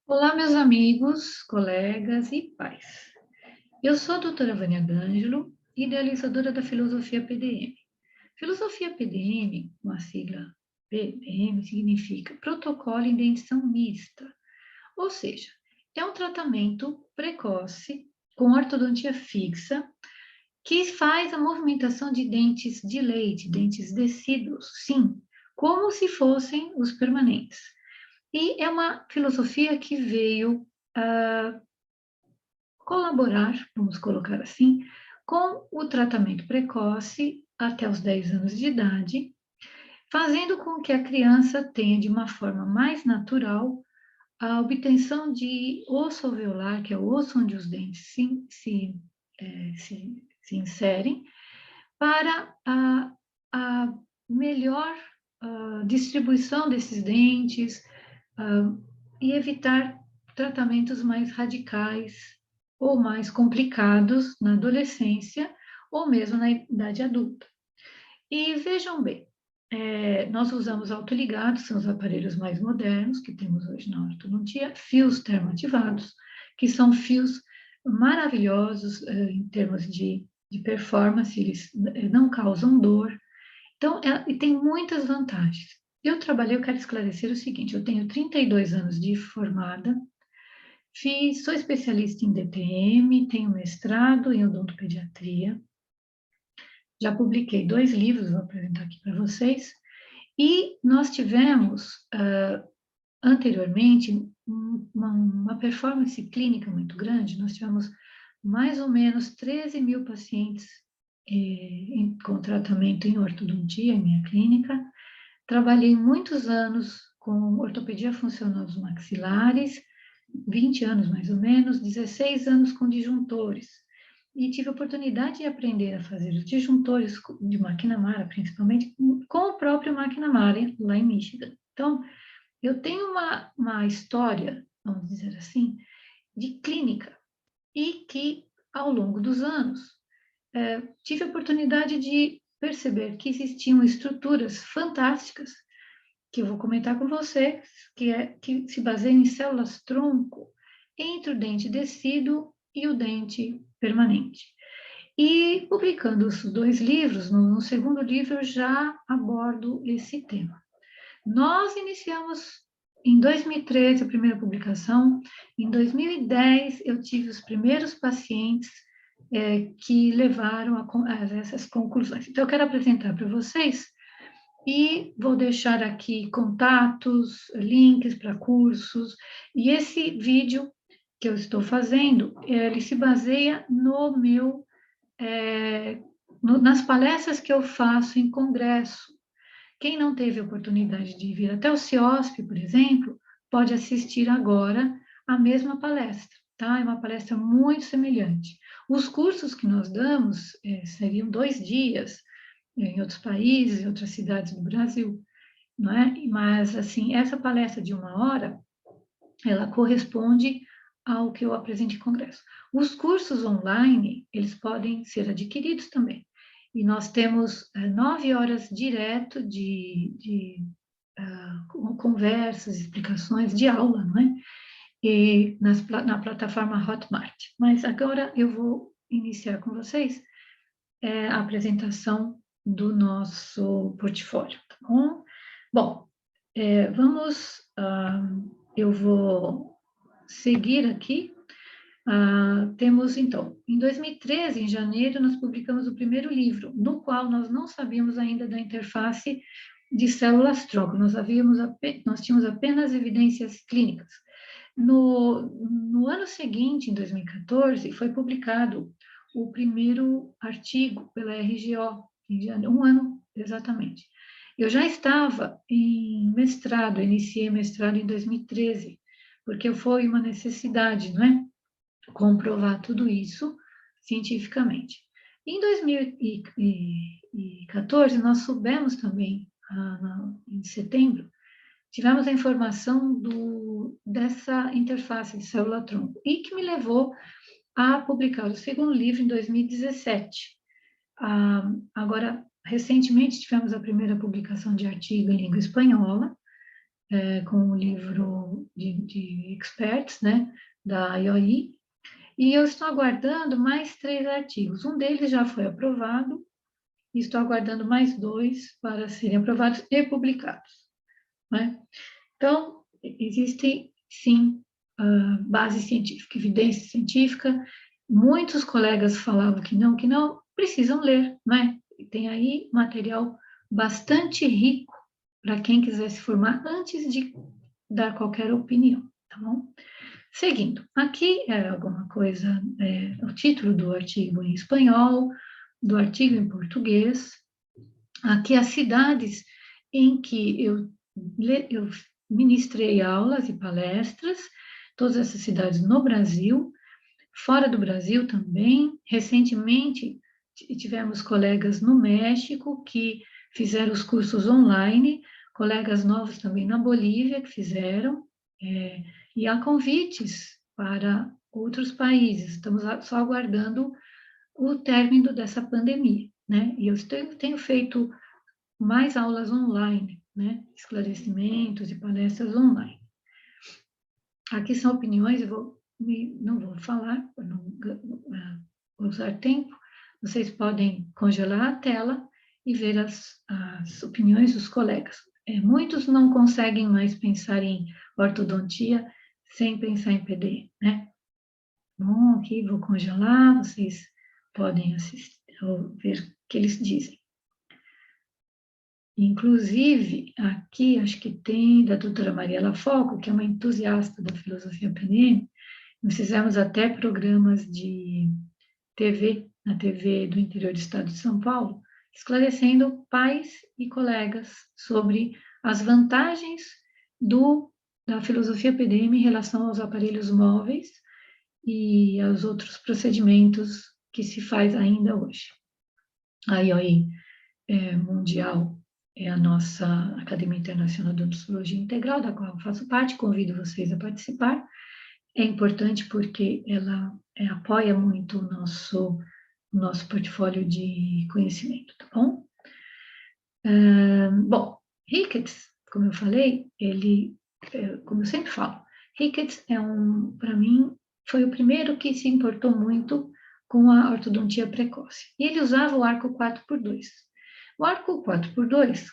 Olá, meus amigos, colegas e pais. Eu sou a doutora Vânia D'Angelo, idealizadora da Filosofia PDM. Filosofia PDM, uma sigla PDM, significa Protocolo de Dentição Mista, ou seja, é um tratamento precoce com ortodontia fixa que faz a movimentação de dentes de leite, dentes decíduos, sim, como se fossem os permanentes. E é uma filosofia que veio colaborar, vamos colocar assim, com o tratamento precoce até os 10 anos de idade, fazendo com que a criança tenha de uma forma mais natural a obtenção de osso alveolar, que é o osso onde os dentes se inserem, para a melhor distribuição desses dentes, e evitar tratamentos mais radicais ou mais complicados na adolescência ou mesmo na idade adulta. E vejam bem, nós usamos autoligados, são os aparelhos mais modernos que temos hoje na ortodontia, fios termoativados, que são fios maravilhosos em termos de performance, eles não causam dor, então, e tem muitas vantagens. Eu quero esclarecer o seguinte, eu tenho 32 anos de formada, sou especialista em DTM, tenho mestrado em odontopediatria, já publiquei 2 livros, vou apresentar aqui para vocês, e nós tivemos, anteriormente, uma performance clínica muito grande, nós tivemos mais ou menos 13 mil pacientes com tratamento em ortodontia em minha clínica. Trabalhei muitos anos com ortopedia funcional dos maxilares, 20 anos mais ou menos, 16 anos com disjuntores. E tive a oportunidade de aprender a fazer os disjuntores de McNamara, principalmente com o próprio McNamara, lá em Michigan. Então, eu tenho uma história, vamos dizer assim, de clínica, e que, ao longo dos anos, tive a oportunidade de perceber que existiam estruturas fantásticas que eu vou comentar com vocês, que se baseia em células-tronco entre o dente decíduo e o dente permanente. E publicando os 2 livros, no segundo livro eu já abordo esse tema. Nós iniciamos em 2013 a primeira publicação, em 2010 eu tive os primeiros pacientes que levaram a essas conclusões. Então eu quero apresentar para vocês e vou deixar aqui contatos, links para cursos. E esse vídeo que eu estou fazendo, ele se baseia no meu, nas palestras que eu faço em congresso. Quem não teve oportunidade de vir até o CIOSP, por exemplo, pode assistir agora a mesma palestra, tá? É uma palestra muito semelhante. Os cursos que nós damos seriam 2 dias, em outros países, em outras cidades do Brasil, não é? Mas, assim, essa palestra de 1 hora, ela corresponde ao que eu apresento em congresso. Os cursos online, eles podem ser adquiridos também. E nós temos 9 horas direto de conversas, explicações de aula, não é? E na plataforma Hotmart. Mas agora eu vou iniciar com vocês a apresentação do nosso portfólio, tá bom? Bom, eu vou seguir aqui. Temos, então, em 2013, em janeiro, nós publicamos o primeiro livro, no qual nós não sabíamos ainda da interface de células-tronco, nós tínhamos apenas evidências clínicas. No ano seguinte, em 2014, foi publicado o primeiro artigo pela RGO, em janeiro, 1 ano exatamente. Eu já estava em mestrado, iniciei mestrado em 2013, porque foi uma necessidade, não é? Comprovar tudo isso cientificamente. Em 2014, nós soubemos também, em setembro, tivemos a informação dessa interface de célula-tronco, e que me levou a publicar o segundo livro em 2017. Agora, recentemente, tivemos a primeira publicação de artigo em língua espanhola, com o livro de experts, né, da IOI, e eu estou aguardando mais 3 artigos. Um deles já foi aprovado, e estou aguardando mais 2 para serem aprovados e publicados, né? Então, existem, sim, base científica, evidência científica. Muitos colegas falavam que não, precisam ler, né? E tem aí material bastante rico para quem quiser se formar antes de dar qualquer opinião, tá bom? Seguindo, aqui é alguma coisa, o título do artigo em espanhol, do artigo em português. Aqui as cidades em que eu ministrei aulas e palestras, todas essas cidades no Brasil, fora do Brasil também. Recentemente tivemos colegas no México que fizeram os cursos online, colegas novos também na Bolívia que fizeram, e há convites para outros países. Estamos só aguardando o término dessa pandemia, né? E eu tenho feito mais aulas online, né? Esclarecimentos e palestras online. Aqui são opiniões, não vou falar, para não usar tempo. Vocês podem congelar a tela e ver as opiniões dos colegas. Muitos não conseguem mais pensar em ortodontia sem pensar em PD, né? Bom, aqui vou congelar, vocês podem assistir, ou ver o que eles dizem. Inclusive, aqui acho que tem da doutora Mariela Foco, que é uma entusiasta da filosofia PNM. Nós fizemos até programas de TV, na TV do interior do estado de São Paulo, esclarecendo pais e colegas sobre as vantagens da filosofia PDM em relação aos aparelhos móveis e aos outros procedimentos que se faz ainda hoje. A IOI Mundial é a nossa Academia Internacional de Odontologia Integral, da qual eu faço parte, convido vocês a participar. É importante porque ela apoia muito o nosso portfólio de conhecimento, tá bom? Bom, Ricketts, como eu falei, como eu sempre falo, Ricketts para mim, foi o primeiro que se importou muito com a ortodontia precoce. E ele usava o arco 4x2. O arco 4x2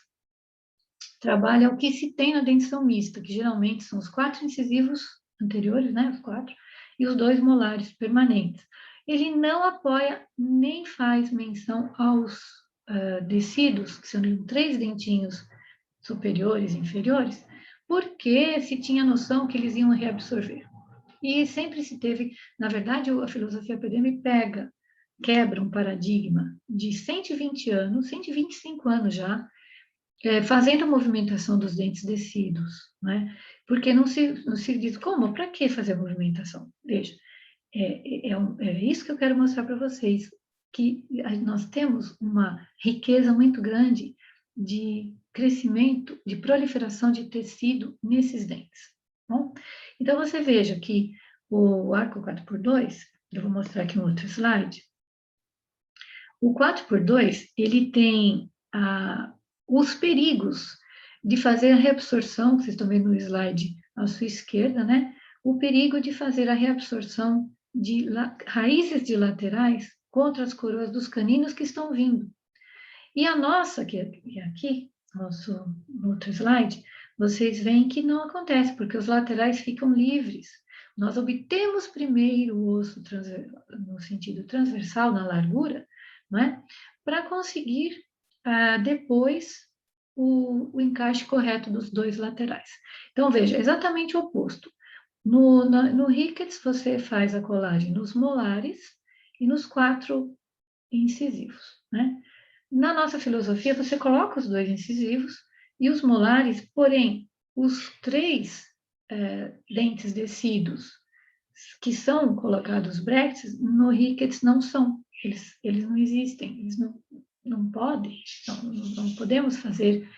trabalha o que se tem na dentição mista, que geralmente são os 4 incisivos anteriores, né, os 4, e os 2 molares permanentes. Ele não apoia nem faz menção aos descidos, que são 3 dentinhos superiores e inferiores, porque se tinha noção que eles iam reabsorver. E sempre se teve, na verdade, a filosofia PDM quebra um paradigma de 120 anos, 125 anos já, fazendo a movimentação dos dentes descidos, né? Porque não se diz como, para que fazer a movimentação? Veja, é isso que eu quero mostrar para vocês, que nós temos uma riqueza muito grande de crescimento, de proliferação de tecido nesses dentes. Bom? Então, você veja que o arco 4x2, eu vou mostrar aqui um outro slide, o 4x2, ele tem os perigos de fazer a reabsorção, que vocês estão vendo no slide à sua esquerda, né? O perigo de fazer a reabsorção de raízes de laterais contra as coroas dos caninos que estão vindo. E a nossa, que é aqui, no outro slide, vocês veem que não acontece, porque os laterais ficam livres. Nós obtemos primeiro o osso no sentido transversal, na largura, não é? Para conseguir depois o encaixe correto dos 2 laterais. Então, veja, exatamente o oposto. No Ricketts, você faz a colagem nos molares e nos 4 incisivos, né? Na nossa filosofia, você coloca os 2 incisivos e os molares, porém, os 3 dentes descidos que são colocados brackets, no Ricketts não são. Eles não existem, eles não podem, não podemos fazer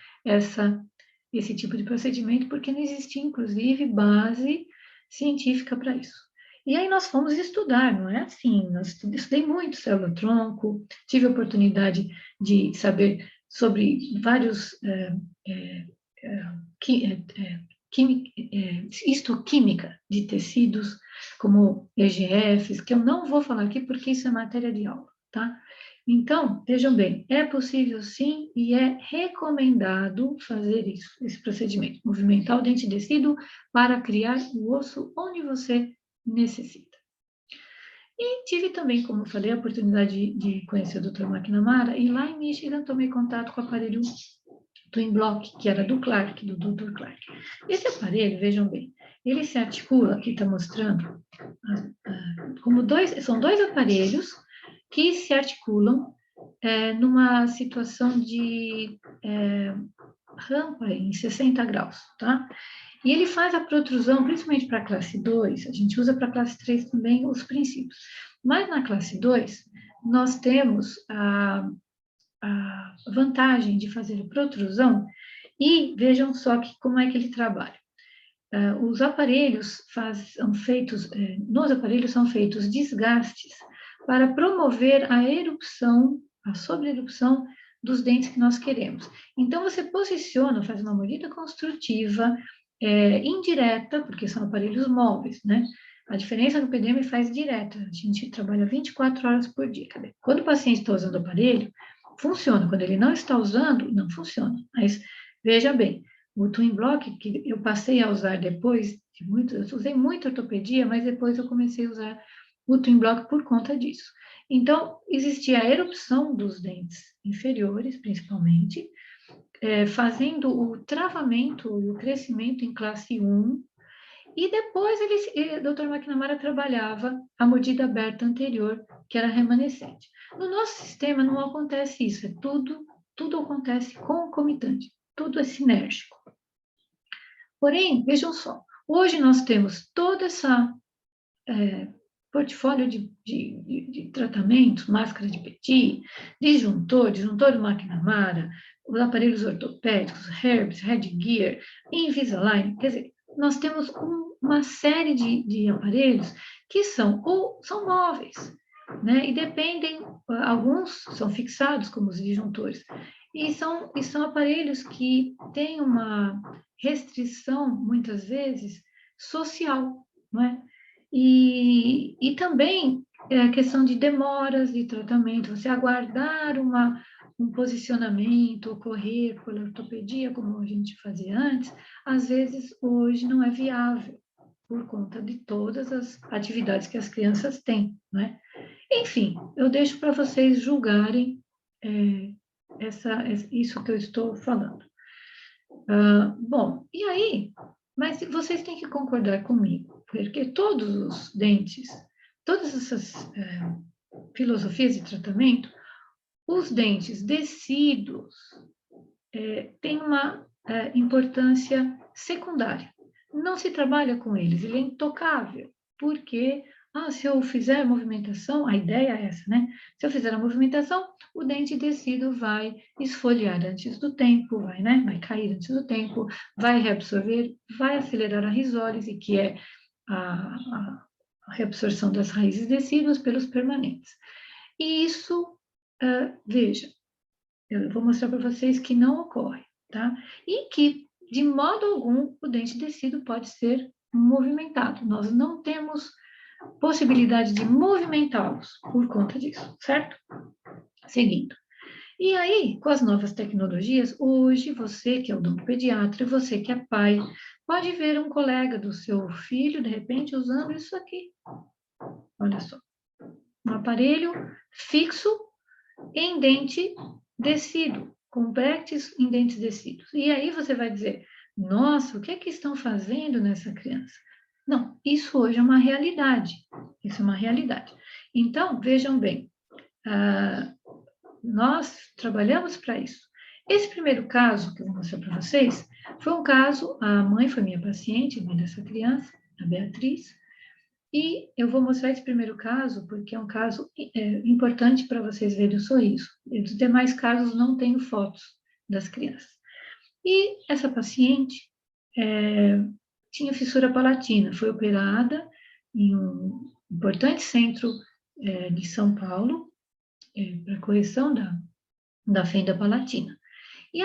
esse tipo de procedimento, porque não existia, inclusive, base científica para isso. E aí nós fomos estudar, não é assim, estudei muito célula-tronco, tive a oportunidade de saber sobre vários histoquímica de tecidos, como EGFs, que eu não vou falar aqui porque isso é matéria de aula, tá? Então, vejam bem, é possível sim e é recomendado fazer isso, esse procedimento, movimentar o dente descido para criar o osso onde você necessita. E tive também, como eu falei, a oportunidade de conhecer o Dr. McNamara, e lá em Michigan tomei contato com o aparelho Twin Block, que era do Clark, do Dr. Clark. Esse aparelho, vejam bem, ele se articula, aqui está mostrando, como são dois aparelhos que se articulam numa situação de rampa em 60 graus, tá? E ele faz a protrusão, principalmente para a classe 2, a gente usa para a classe 3 também os princípios, mas na classe 2, nós temos a vantagem de fazer a protrusão e vejam só como é que ele trabalha. Os aparelhos nos aparelhos são feitos desgastes para promover a erupção, a sobreerupção dos dentes que nós queremos. Então, você posiciona, faz uma mordida construtiva, indireta, porque são aparelhos móveis, né? A diferença do PDM faz direta, a gente trabalha 24 horas por dia. Quando o paciente está usando o aparelho, funciona. Quando ele não está usando, não funciona. Mas, veja bem, o Twin Block, que eu passei a usar depois de muito, eu usei muito ortopedia, mas depois eu comecei a usar o Twin Block por conta disso. Então, existia a erupção dos dentes inferiores, principalmente, fazendo o travamento e o crescimento em classe 1, e depois o Dr. McNamara trabalhava a mordida aberta anterior, que era remanescente. No nosso sistema não acontece isso, tudo acontece concomitante, tudo é sinérgico. Porém, vejam só, hoje nós temos toda essa portfólio de tratamentos, máscara de Petit, disjuntor do McNamara, os aparelhos ortopédicos, Herbst, Headgear, Invisalign, quer dizer, nós temos uma série de aparelhos que são móveis, né? E dependem, alguns são fixados, como os disjuntores, e são aparelhos que têm uma restrição, muitas vezes, social, não é? E também a questão de demoras de tratamento, você aguardar um posicionamento, ocorrer pela ortopedia, como a gente fazia antes, às vezes hoje não é viável, por conta de todas as atividades que as crianças têm, né? Enfim, eu deixo para vocês julgarem isso que eu estou falando. Bom, e aí, mas vocês têm que concordar comigo, porque todos os dentes, todas essas filosofias de tratamento, os dentes descidos têm uma importância secundária. Não se trabalha com eles, ele é intocável, porque se eu fizer a movimentação, a ideia é essa, né? Se eu fizer a movimentação, o dente descido vai esfoliar antes do tempo, vai cair antes do tempo, vai reabsorver, vai acelerar a risólise, que é a reabsorção das raízes decíduas pelos permanentes. E isso, veja, eu vou mostrar para vocês que não ocorre, tá? E que, de modo algum, o dente descido pode ser movimentado. Nós não temos possibilidade de movimentá-los por conta disso, certo? Seguindo. E aí, com as novas tecnologias, hoje você que é odontopediatra, você que é pai, pode ver um colega do seu filho, de repente, usando isso aqui. Olha só. Um aparelho fixo em dente descido, com brackets em dentes descidos. E aí você vai dizer, nossa, o que é que estão fazendo nessa criança? Não, isso hoje é uma realidade. Isso é uma realidade. Então, vejam bem, nós trabalhamos para isso. Esse primeiro caso que eu vou mostrar para vocês, foi um caso, a mãe foi minha paciente, mãe dessa criança, a Beatriz, e eu vou mostrar esse primeiro caso, porque é um caso importante para vocês verem o sorriso. E dos demais casos, não tenho fotos das crianças. E essa paciente tinha fissura palatina, foi operada em um importante centro de São Paulo, para correção da fenda palatina.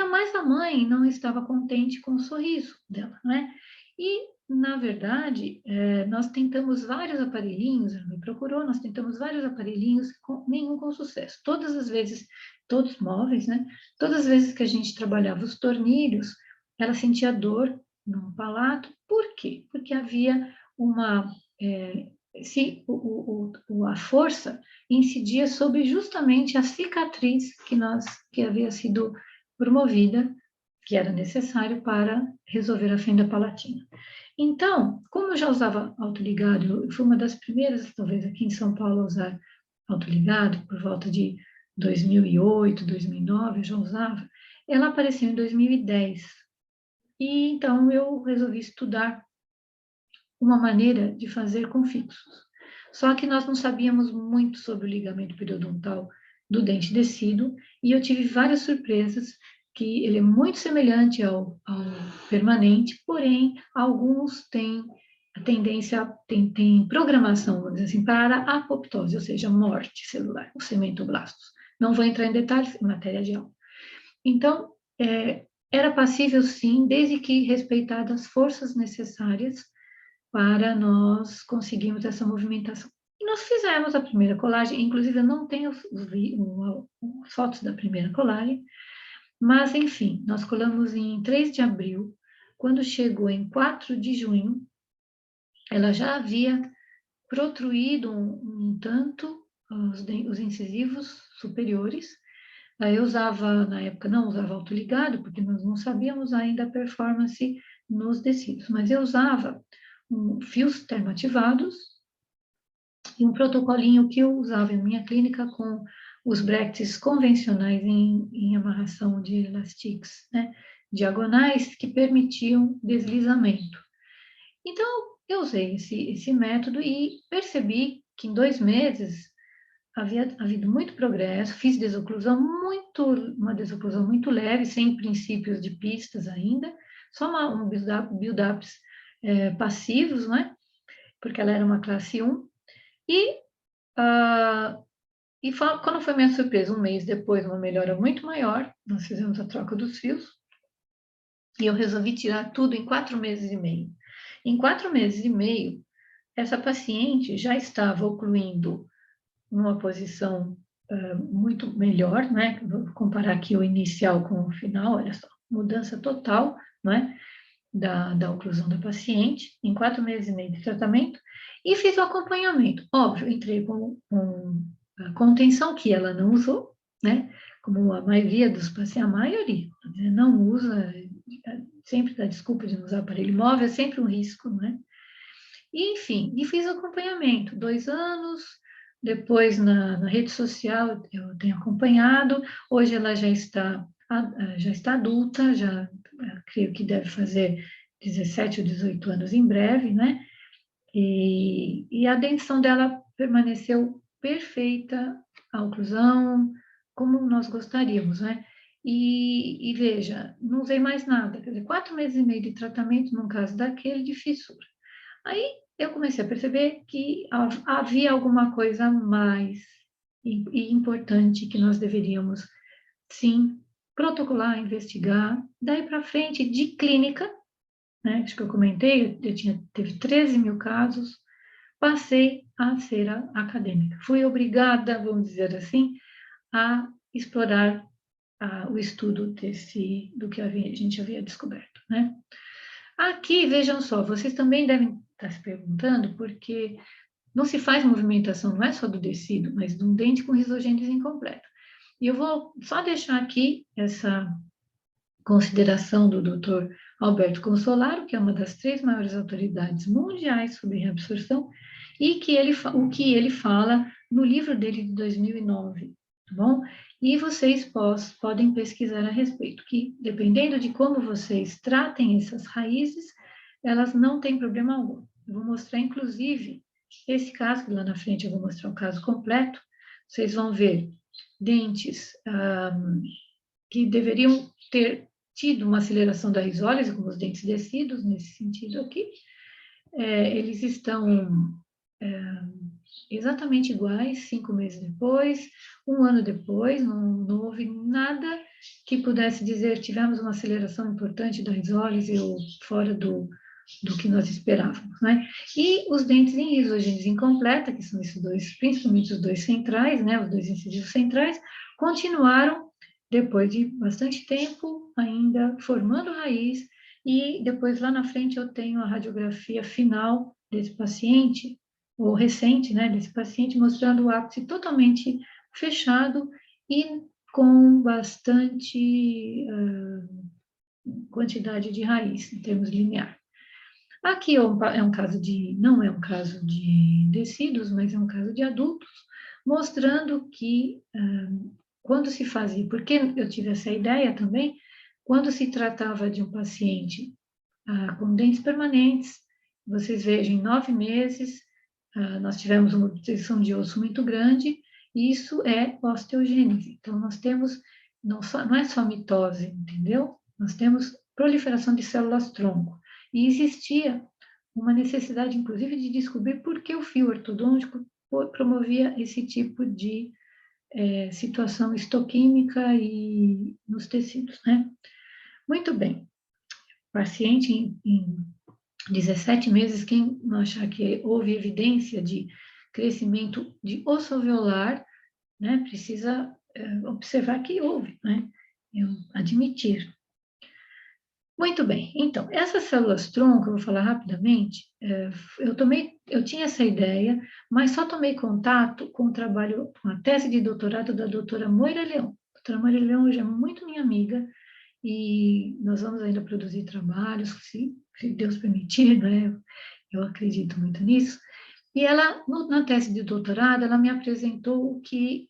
Mas a mãe não estava contente com o sorriso dela, né? E, na verdade, nós tentamos vários aparelhinhos, ela me procurou, nós tentamos vários aparelhinhos, nenhum com sucesso. Todas as vezes, todos móveis, né? Todas as vezes que a gente trabalhava os tornilhos, ela sentia dor no palato. Por quê? Porque havia uma... a força incidia sobre justamente a cicatriz que havia sido promovida, que era necessário para resolver a fenda palatina. Então, como eu já usava autoligado, eu fui uma das primeiras, talvez aqui em São Paulo, a usar autoligado, por volta de 2008, 2009, eu já usava, ela apareceu em 2010. E então eu resolvi estudar uma maneira de fazer com fixos. Só que nós não sabíamos muito sobre o ligamento periodontal do dente descido, e eu tive várias surpresas, que ele é muito semelhante ao permanente, porém, alguns têm a tendência, tem programação, vamos dizer assim, para a apoptose, ou seja, morte celular, os cementoblastos. Não vou entrar em detalhes, em matéria de aula. Então, era passível sim, desde que respeitadas as forças necessárias para nós conseguirmos essa movimentação. E nós fizemos a primeira colagem, inclusive eu não tenho as fotos da primeira colagem, mas enfim, nós colamos em 3 de abril, quando chegou em 4 de junho, ela já havia protruído um tanto os incisivos superiores. Eu usava, na época, não usava autoligado, porque nós não sabíamos ainda a performance nos tecidos, mas eu usava fios termoativados e um protocolinho que eu usava em minha clínica com os brackets convencionais em amarração de elastiques, né, diagonais, que permitiam deslizamento. Então, eu usei esse método e percebi que em 2 meses havia havido muito progresso, fiz uma desoclusão muito leve, sem princípios de pistas ainda, só um build-ups passivos, né? Porque ela era uma classe 1. Quando foi minha surpresa, um mês depois, uma melhora muito maior, nós fizemos a troca dos fios, e eu resolvi tirar tudo em 4 meses e meio. Em 4 meses e meio, essa paciente já estava ocluindo numa posição muito melhor, né? Vou comparar aqui o inicial com o final, olha só, mudança total, né? Da oclusão da paciente, em 4 meses e meio de tratamento, e fiz o acompanhamento. Óbvio, entrei com a contenção, que ela não usou, né? Como a maioria dos pacientes, a maioria, não usa, sempre dá desculpa de não usar aparelho móvel, é sempre um risco, né? E, enfim, e fiz acompanhamento, 2 anos, depois na rede social eu tenho acompanhado, hoje ela já está adulta, já creio que deve fazer 17 ou 18 anos em breve, né? E a dentição dela permaneceu perfeita, a oclusão, como nós gostaríamos, né? E veja, não usei mais nada, quer dizer, 4 meses e meio de tratamento, num caso daquele, de fissura. Aí eu comecei a perceber que havia alguma coisa mais importante que nós deveríamos, sim, protocolar, investigar. Daí para frente, de clínica, né, acho que eu comentei, teve 13 mil casos, passei a ser acadêmica. Fui obrigada, vamos dizer assim, a explorar o estudo do que a gente havia descoberto, né? Aqui, vejam só, vocês também devem estar se perguntando, porque não se faz movimentação, não é só do tecido, mas de um dente com risogênese incompleta. E eu vou só deixar aqui essa consideração do Dr. Alberto Consolaro, que é uma das 3 maiores autoridades mundiais sobre reabsorção, e o que ele fala no livro dele de 2009, tá bom? E vocês podem pesquisar a respeito, que dependendo de como vocês tratem essas raízes, elas não têm problema algum. Eu vou mostrar, inclusive, esse caso, que lá na frente eu vou mostrar o caso completo, vocês vão ver dentes que deveriam ter tido uma aceleração da risólise, como os dentes descidos, nesse sentido aqui. Eles estão exatamente iguais, 5 meses depois, 1 ano depois, não houve nada que pudesse dizer tivemos uma aceleração importante da risólise ou fora do que nós esperávamos, né? E os dentes em risogênese incompleta, que são esses dois, principalmente os dois centrais, né? Os dois incisivos centrais, continuaram, depois de bastante tempo, ainda formando raiz, e depois lá na frente eu tenho a radiografia final desse paciente, ou recente, né, desse paciente, mostrando o ápice totalmente fechado e com bastante quantidade de raiz, em termos linear. Aqui é um caso de, não é um caso de tecidos, mas é um caso de adultos, mostrando que quando se fazia, porque eu tive essa ideia também, quando se tratava de um paciente com dentes permanentes, vocês vejam, em 9 meses, nós tivemos uma obstrução de osso muito grande, e isso é osteogênese. Então, nós temos, não é só mitose, entendeu? Nós temos proliferação de células-tronco. E existia uma necessidade, inclusive, de descobrir por que o fio ortodôntico promovia esse tipo de situação histoquímica e nos tecidos, né? Muito bem. Paciente em 17 meses, quem não achar que houve evidência de crescimento de osso alveolar, né, precisa observar que houve, né? Eu admitir. Muito bem, então, essas células-tronco, eu vou falar rapidamente, eu tinha essa ideia, mas só tomei contato com o trabalho, com a tese de doutorado da doutora Moira Leão. A doutora Moira Leão hoje é muito minha amiga, e nós vamos ainda produzir trabalhos, se Deus permitir, né? Eu acredito muito nisso. E ela, na tese de doutorado, ela me apresentou o que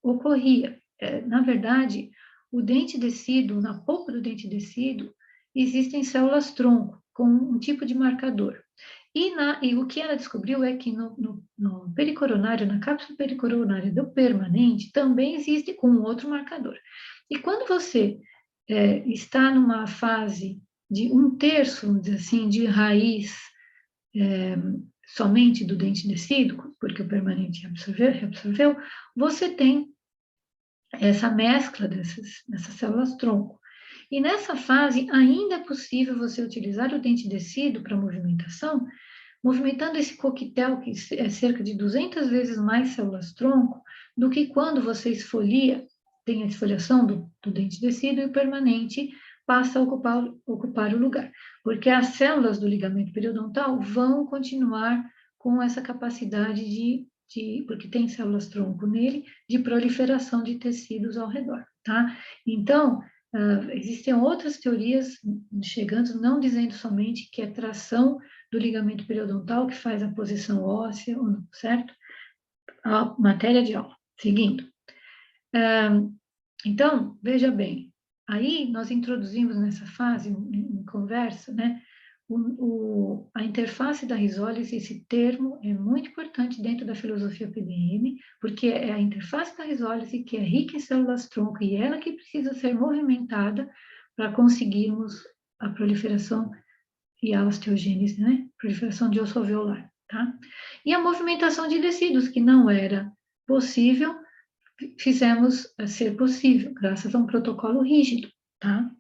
ocorria. Na verdade, o dente descido, na polpa do dente descido, existem células-tronco com um tipo de marcador. E o que ela descobriu é que no pericoronário, na cápsula pericoronária do permanente, também existe com outro marcador. E quando você está numa fase de 1/3, vamos dizer assim, de raiz somente do dente descido, porque o permanente reabsorveu, você tem essa mescla dessas células-tronco. E nessa fase, ainda é possível você utilizar o dente descido para movimentação, movimentando esse coquetel, que é cerca de 200 vezes mais células-tronco, do que quando você esfolia, tem a esfoliação do dente descido, e o permanente passa a ocupar o lugar. Porque as células do ligamento periodontal vão continuar com essa capacidade porque tem células-tronco nele, de proliferação de tecidos ao redor, tá? Então, existem outras teorias chegando, não dizendo somente que é tração do ligamento periodontal que faz a posição óssea, certo? A matéria de aula. Seguindo. Então, veja bem, aí nós introduzimos nessa fase, em conversa, né, a interface da risólise. Esse termo é muito importante dentro da filosofia PDM, porque é a interface da risólise que é rica em células-tronco e ela que precisa ser movimentada para conseguirmos a proliferação e a osteogênese, né? Proliferação de osso alveolar, tá? E a movimentação de tecidos, que não era possível, fizemos ser possível, graças a um protocolo rígido, tá?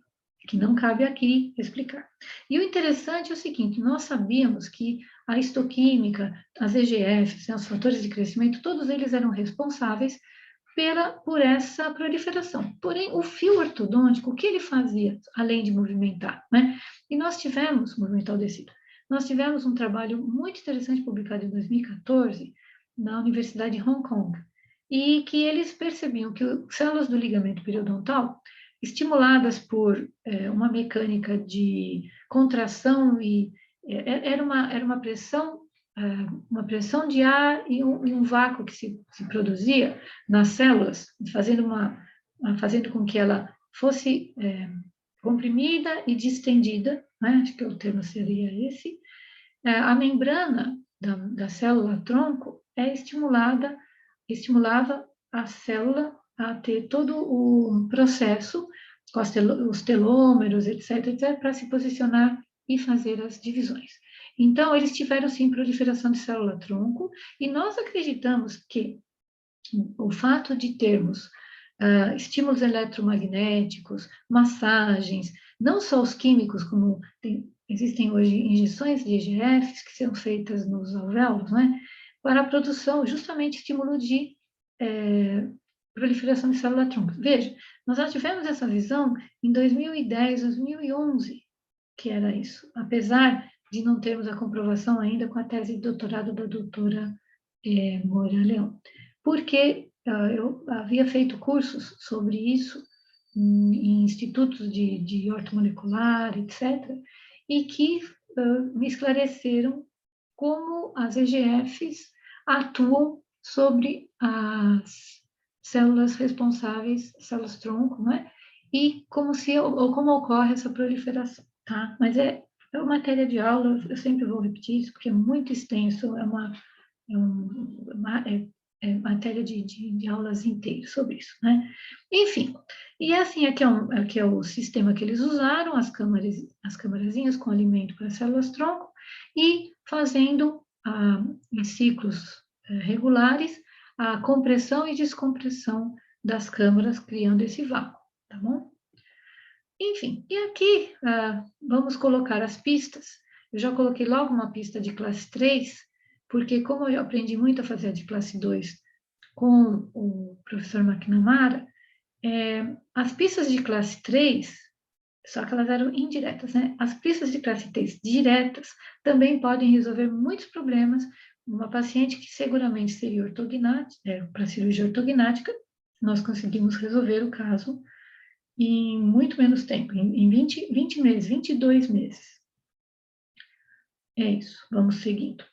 Que não cabe aqui explicar. E o interessante é o seguinte, nós sabíamos que a histoquímica, as EGFs, né, os fatores de crescimento, todos eles eram responsáveis por essa proliferação. Porém, o fio ortodôntico, o que ele fazia, além de movimentar, né? E nós tivemos, movimentar o tecido, nós tivemos um trabalho muito interessante publicado em 2014 na Universidade de Hong Kong, e que eles percebiam que células do ligamento periodontal, estimuladas por uma mecânica de contração era uma pressão de ar e um vácuo que se produzia nas células, fazendo com que ela fosse comprimida e distendida, né? Acho que o termo seria esse. A membrana da célula-tronco estimulava a célula a ter todo o processo, os telômeros, etc., para se posicionar e fazer as divisões. Então, eles tiveram, sim, proliferação de célula-tronco, e nós acreditamos que o fato de termos estímulos eletromagnéticos, massagens, não só os químicos, como existem hoje injeções de EGFs que são feitas nos alvéolos, né, para a produção, justamente estímulo de proliferação de célula-tronco. Veja, nós já tivemos essa visão em 2010, 2011, que era isso, apesar de não termos a comprovação ainda com a tese de doutorado da doutora Moura Leão. Porque eu havia feito cursos sobre isso em institutos de ortomolecular, etc., e que me esclareceram como as EGFs atuam sobre as células responsáveis, células-tronco, né? E como ocorre essa proliferação, tá? Mas é uma matéria de aula, eu sempre vou repetir isso, porque é muito extenso, é matéria de aulas inteiras sobre isso, né? Enfim, e assim, aqui é o sistema que eles usaram, as câmarazinhas com alimento para células-tronco, e fazendo em ciclos regulares a compressão e descompressão das câmaras, criando esse vácuo, tá bom? Enfim, e aqui vamos colocar as pistas. Eu já coloquei logo uma pista de classe 3, porque como eu aprendi muito a fazer a de classe 2 com o professor McNamara, as pistas de classe 3, só que elas eram indiretas, né? As pistas de classe 3 diretas também podem resolver muitos problemas. Uma paciente que seguramente seria ortognática, para cirurgia ortognática, nós conseguimos resolver o caso em muito menos tempo, em 20 meses, 22 meses. É isso, vamos seguindo.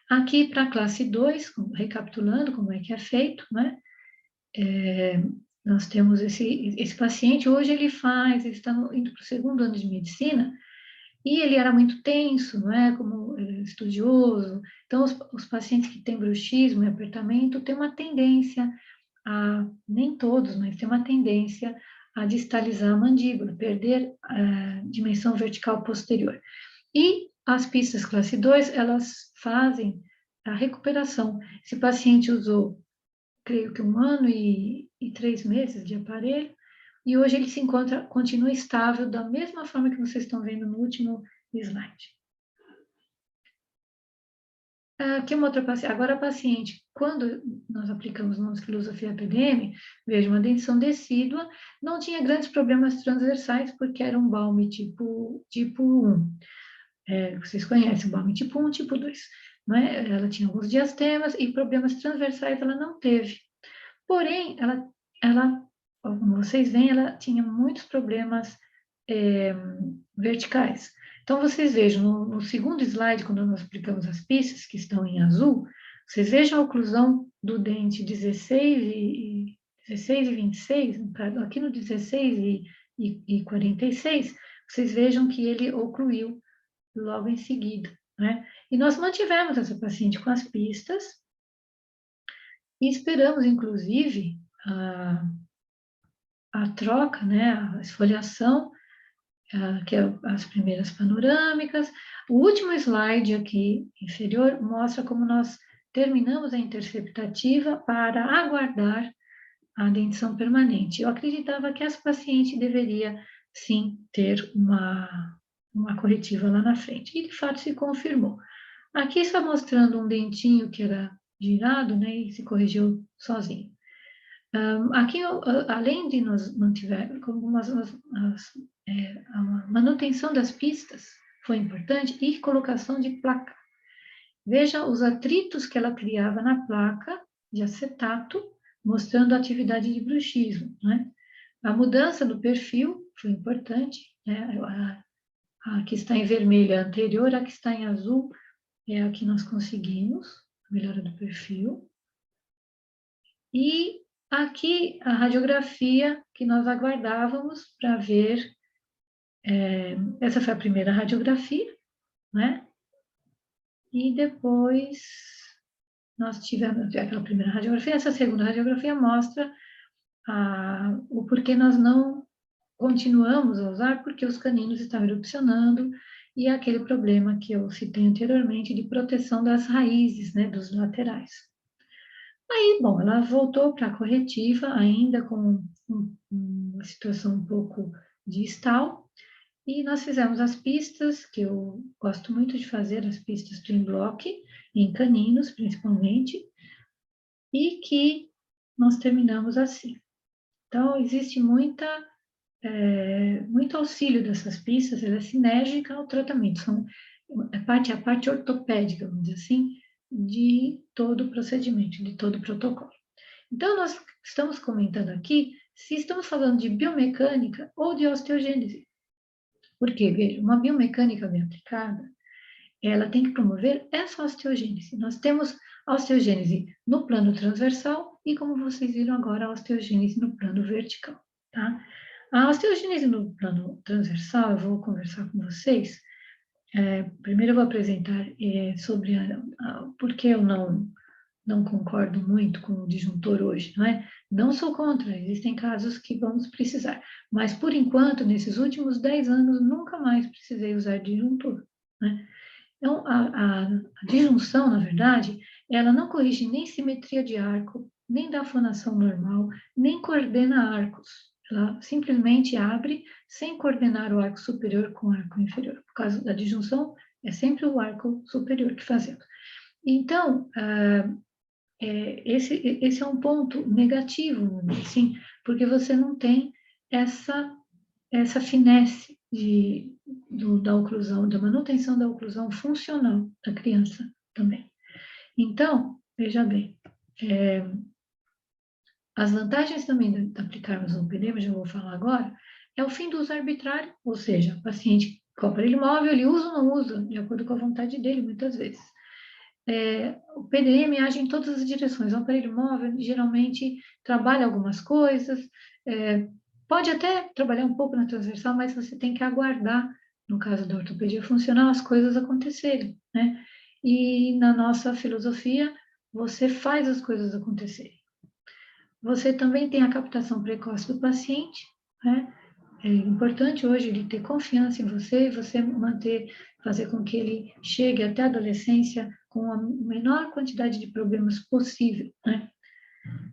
Aqui para a classe 2, recapitulando como é que é feito, né? Nós temos esse paciente, hoje ele está indo para o 2º ano de medicina, e ele era muito tenso, não é? Como estudioso. Então, os pacientes que têm bruxismo e apertamento têm uma tendência nem todos, mas tem uma tendência a distalizar a mandíbula, perder a dimensão vertical posterior. E as pistas classe 2, elas fazem a recuperação. Esse paciente usou, creio que 1 ano e 3 meses de aparelho, e hoje ele continua estável da mesma forma que vocês estão vendo no último slide. Aqui uma outra paciente. Agora a paciente, quando nós aplicamos nossa filosofia PDM, veja, uma dentição decídua, não tinha grandes problemas transversais, porque era um Balme tipo 1. Vocês conhecem o Balme tipo 1, tipo 2. Não é? Ela tinha alguns diastemas e problemas transversais ela não teve. Porém, ela, como vocês veem, ela tinha muitos problemas verticais. Então, vocês vejam, no segundo slide, quando nós aplicamos as pistas, que estão em azul, vocês vejam a oclusão do dente 16 e 26, aqui no 16 e 46, vocês vejam que ele ocluiu logo em seguida, né? E nós mantivemos essa paciente com as pistas e esperamos, inclusive, a troca, né, a esfoliação, que é as primeiras panorâmicas. O último slide aqui, inferior, mostra como nós terminamos a interceptativa para aguardar a dentição permanente. Eu acreditava que essa paciente deveria, sim, ter uma corretiva lá na frente. E, de fato, se confirmou. Aqui está mostrando um dentinho que era girado, né, e se corrigiu sozinho. Aqui, além de nós mantiver, como a manutenção das pistas foi importante e colocação de placa. Veja os atritos que ela criava na placa de acetato, mostrando a atividade de bruxismo, né? A mudança do perfil foi importante, né? A que está em vermelho é a anterior, a que está em azul é a que nós conseguimos, a melhora do perfil. E aqui a radiografia que nós aguardávamos para ver, essa foi a primeira radiografia, né? E depois nós tivemos aquela primeira radiografia, essa segunda radiografia mostra o porquê nós não continuamos a usar, porque os caninos estavam erupcionando e aquele problema que eu citei anteriormente de proteção das raízes, né, dos laterais. Aí, bom, ela voltou para a corretiva, ainda com uma situação um pouco distal, e nós fizemos as pistas, que eu gosto muito de fazer, as pistas twin block, em caninos, principalmente, e que nós terminamos assim. Então, existe muito auxílio dessas pistas, ela é sinérgica ao tratamento, são a parte ortopédica, vamos dizer assim, de todo o procedimento, de todo o protocolo. Então, nós estamos comentando aqui se estamos falando de biomecânica ou de osteogênese. Porque, veja, uma biomecânica bem aplicada, ela tem que promover essa osteogênese. Nós temos a osteogênese no plano transversal e, como vocês viram agora, a osteogênese no plano vertical, tá? A osteogênese no plano transversal, eu vou conversar com vocês. Primeiro eu vou apresentar sobre por que eu não concordo muito com o disjuntor hoje, não é? Não sou contra, existem casos que vamos precisar, mas por enquanto, nesses últimos 10 anos, nunca mais precisei usar disjuntor, né? Então, a disjunção, na verdade, ela não corrige nem simetria de arco, nem dá fonação normal, nem coordena arcos. Ela simplesmente abre sem coordenar o arco superior com o arco inferior. Por causa da disjunção, é sempre o arco superior que fazemos. Então, esse é um ponto negativo, assim, porque você não tem essa finesse da oclusão, da manutenção da oclusão funcional da criança também. Então, veja bem, as vantagens também de aplicarmos o pneu, já vou falar agora, é o fim do uso arbitrário, ou seja, o paciente com o aparelho móvel, ele usa ou não usa, de acordo com a vontade dele, muitas vezes. O PDM age em todas as direções. O aparelho móvel geralmente trabalha algumas coisas, pode até trabalhar um pouco na transversal, mas você tem que aguardar, no caso da ortopedia funcional, as coisas acontecerem, né? E na nossa filosofia, você faz as coisas acontecerem. Você também tem a captação precoce do paciente, né? É importante hoje ele ter confiança em você e você fazer com que ele chegue até a adolescência com a menor quantidade de problemas possível, né?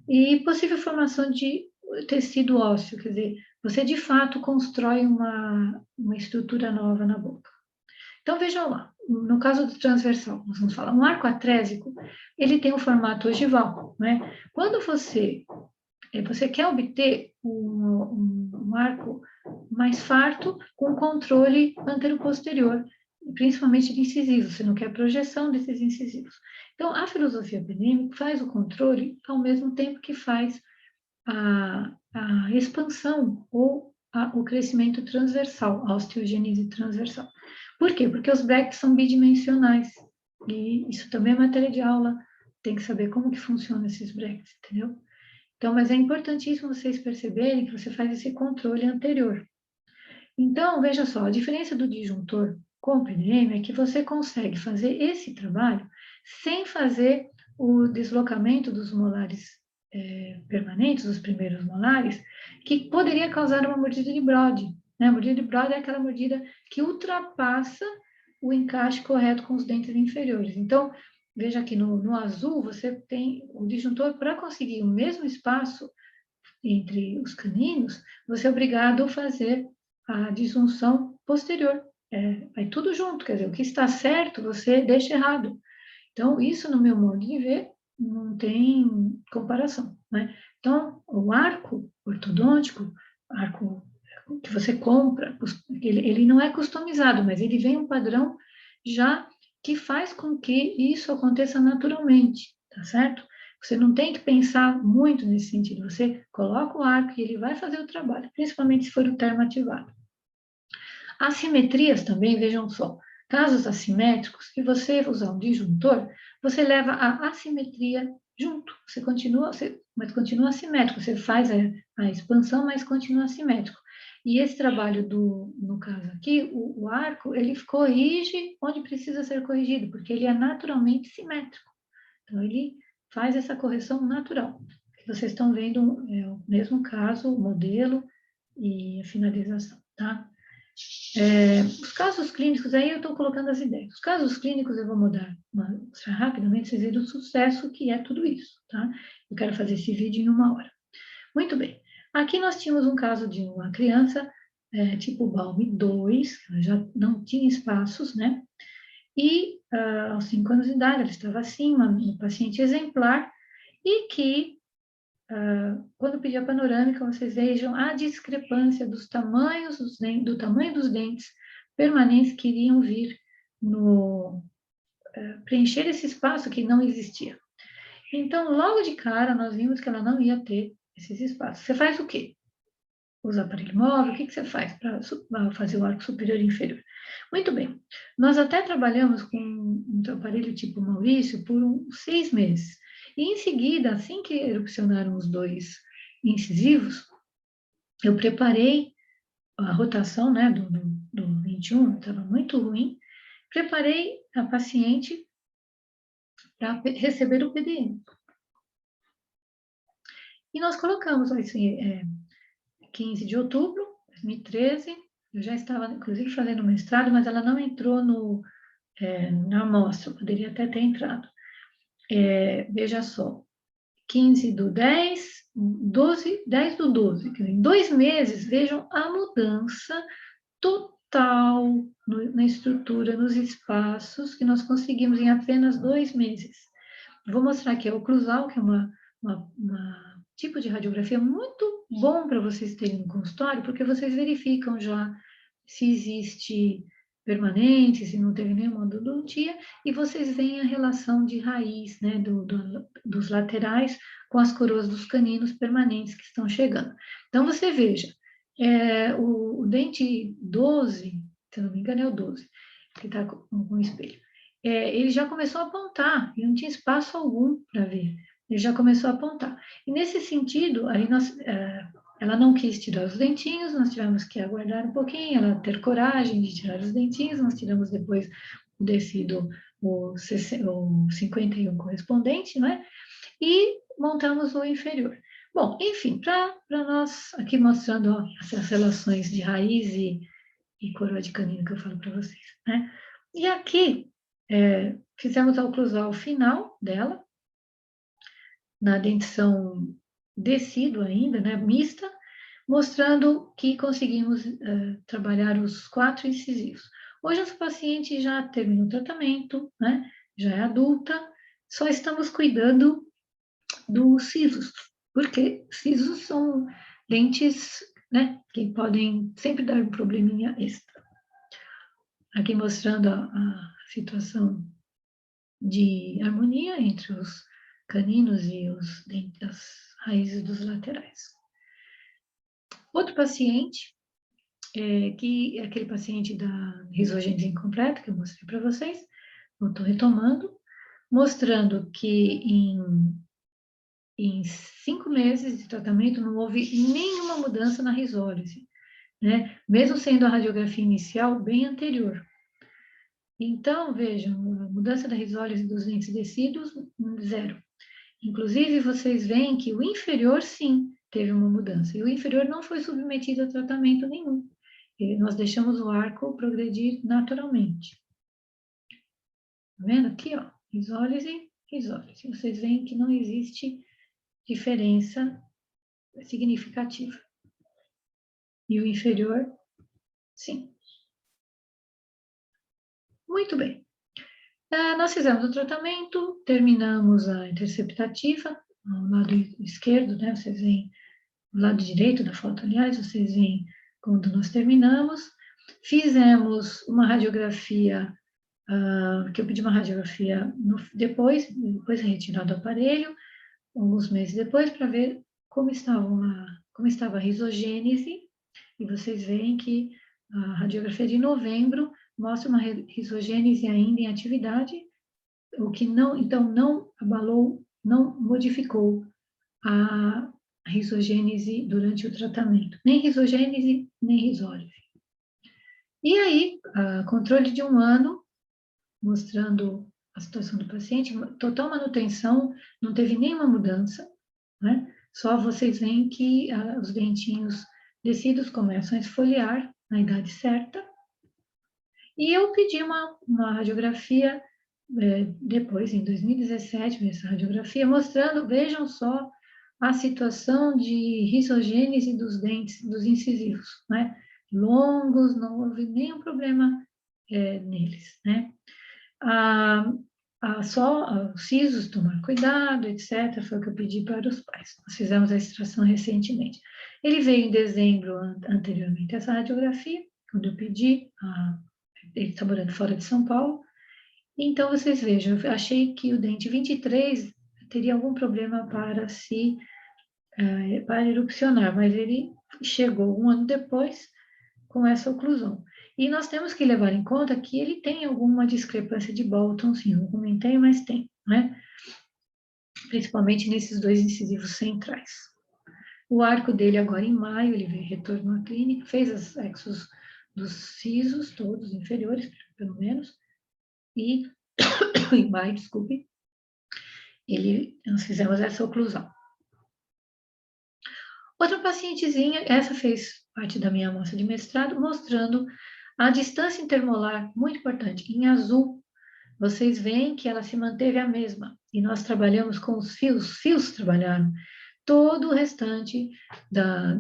E possível formação de tecido ósseo, quer dizer, você de fato constrói uma estrutura nova na boca. Então, vejam lá, no caso do transversal, nós vamos falar, um arco atrésico, ele tem um formato ogival, né? Quando você quer obter um arco mais farto com controle antero-posterior, principalmente de incisivos, você não quer projeção desses incisivos. Então, a filosofia penêmica faz o controle ao mesmo tempo que faz a expansão ou o crescimento transversal, a osteogênese transversal. Por quê? Porque os brackets são bidimensionais, e isso também é matéria de aula, tem que saber como que funcionam esses brackets, entendeu? Então, mas é importantíssimo vocês perceberem que você faz esse controle anterior. Então, veja só, a diferença do disjuntor com o PDM é que você consegue fazer esse trabalho sem fazer o deslocamento dos molares permanentes, os primeiros molares, que poderia causar uma mordida de Brode, né? A mordida de Brode é aquela mordida que ultrapassa o encaixe correto com os dentes inferiores. Então, veja aqui no azul, você tem o disjuntor para conseguir o mesmo espaço entre os caninos, você é obrigado a fazer a disjunção posterior. Vai tudo junto, quer dizer, o que está certo você deixa errado. Então, isso, no meu modo de ver, não tem comparação, né? Então, o arco ortodôntico, arco que você compra, ele não é customizado, mas ele vem um padrão já que faz com que isso aconteça naturalmente, tá certo? Você não tem que pensar muito nesse sentido, você coloca o arco e ele vai fazer o trabalho, principalmente se for o termo ativado. Assimetrias também, vejam só, casos assimétricos, se você usar um disjuntor, você leva a assimetria junto, mas continua assimétrico, você faz a expansão, mas continua assimétrico. E esse trabalho no caso aqui, o arco, ele corrige onde precisa ser corrigido, porque ele é naturalmente simétrico. Então, ele faz essa correção natural. Vocês estão vendo o mesmo caso, o modelo e a finalização, tá? Os casos clínicos, aí eu estou colocando as ideias. Os casos clínicos eu vou mostrar rapidamente, vocês verem o sucesso que é tudo isso, tá? Eu quero fazer esse vídeo em 1 hora. Muito bem. Aqui nós tínhamos um caso de uma criança tipo Balme 2, ela já não tinha espaços, né? E aos 5 anos de idade ela estava assim, uma paciente exemplar, e que quando pedi a panorâmica, vocês vejam a discrepância dos tamanhos do tamanho dos dentes permanentes que iriam vir preencher esse espaço que não existia. Então, logo de cara, nós vimos que ela não ia ter esses espaços. Você faz o quê? Usa aparelho móvel? O que você faz para fazer o arco superior e inferior? Muito bem. Nós até trabalhamos com um aparelho tipo Maurício por 6 meses. E em seguida, assim que erupcionaram os 2 incisivos, eu preparei a rotação, né, do 21, estava muito ruim, preparei a paciente para receber o PDM. E nós colocamos, assim, 15 de outubro de 2013, eu já estava, inclusive, fazendo mestrado, mas ela não entrou na amostra, poderia até ter entrado. Veja só, 15 do 10, 10 do 12, quer dizer, em 2 meses, vejam a mudança total na estrutura, nos espaços, que nós conseguimos em apenas 2 meses. Vou mostrar aqui a oclusal, que é uma tipo de radiografia muito bom para vocês terem no consultório, porque vocês verificam já se existe permanente, se não teve nenhuma odontia, e vocês veem a relação de raiz, né, dos laterais com as coroas dos caninos permanentes que estão chegando. Então, você veja, o dente 12, se não me engano é o 12, que está com o espelho, ele já começou a apontar, e não tinha espaço algum para ver. Ele já começou a apontar. E nesse sentido, aí ela não quis tirar os dentinhos, nós tivemos que aguardar um pouquinho, ela ter coragem de tirar os dentinhos, nós tiramos depois o decido, o 51 correspondente, né? E montamos o inferior. Bom, enfim, para nós, aqui mostrando ó, essas relações de raiz e coroa de canino que eu falo para vocês, né? E aqui, fizemos a oclusal final dela, na dentição decido ainda, né, mista, mostrando que conseguimos trabalhar os 4 incisivos. Hoje essa paciente já terminou o tratamento, né, já é adulta, só estamos cuidando dos sisos, porque sisos são dentes, né, que podem sempre dar um probleminha extra. Aqui mostrando a situação de harmonia entre os caninos e as raízes dos laterais. Outro paciente, que é aquele paciente da risogênese incompleta, que eu mostrei para vocês, eu estou retomando, mostrando que em 5 meses de tratamento não houve nenhuma mudança na risólise, né? Mesmo sendo a radiografia inicial bem anterior. Então, vejam, a mudança da risólise dos dentes descidos, 0. Inclusive, vocês veem que o inferior, sim, teve uma mudança. E o inferior não foi submetido a tratamento nenhum. Nós deixamos o arco progredir naturalmente. Tá vendo aqui, ó? Risólise, risólise. Vocês veem que não existe diferença significativa. E o inferior, sim. Muito bem. Nós fizemos o tratamento, terminamos a interceptativa, ao lado esquerdo, né? Vocês veem, do lado direito da foto, aliás, vocês veem quando nós terminamos. Fizemos uma radiografia, que eu pedi uma radiografia depois retirado do aparelho, alguns meses depois, para ver como estava a risogênese, e vocês veem que a radiografia de novembro mostra uma risogênese ainda em atividade, o que não, então, não abalou, não modificou a risogênese durante o tratamento, nem risogênese, nem risólise. E aí, controle de 1 ano, mostrando a situação do paciente, total manutenção, não teve nenhuma mudança, né? Só vocês veem que os dentinhos descidos começam a esfoliar na idade certa. E eu pedi uma radiografia depois, em 2017, essa radiografia, mostrando, vejam só a situação de risogênese dos dentes, dos incisivos, né? Longos, não houve nenhum problema neles, né? Só os sisos, tomar cuidado, etc. Foi o que eu pedi para os pais. Nós fizemos a extração recentemente. Ele veio em dezembro anteriormente a essa radiografia, quando eu pedi, ele está morando fora de São Paulo. Então, vocês vejam, eu achei que o dente 23 teria algum problema para erupcionar, mas ele chegou um ano depois com essa oclusão. E nós temos que levar em conta que ele tem alguma discrepância de Bolton, sim, não comentei, mas tem, né? Principalmente nesses dois incisivos centrais. O arco dele agora em maio, ele veio retorno à clínica, fez as exos dos sisos, todos inferiores, pelo menos, e em maio, desculpe, nós fizemos essa oclusão. Outra pacientezinha, essa fez parte da minha amostra de mestrado, mostrando a distância intermolar, muito importante, em azul. Vocês veem que ela se manteve a mesma. E nós trabalhamos com os fios trabalharam todo o restante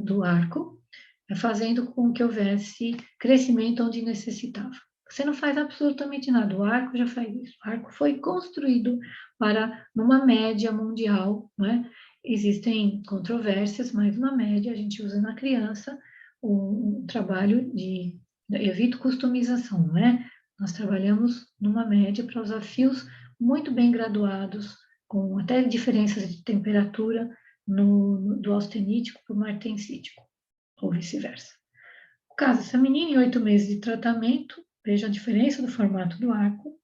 do arco, fazendo com que houvesse crescimento onde necessitava. Você não faz absolutamente nada, o arco já faz isso. O arco foi construído para, numa média mundial, né? Existem controvérsias, mas uma média a gente usa na criança um trabalho de evito customização, não é? Nós trabalhamos numa média para usar fios muito bem graduados, com até diferenças de temperatura do austenítico para o martensítico, ou vice-versa. No caso dessa menina, em 8 meses de tratamento, veja a diferença do formato do arco,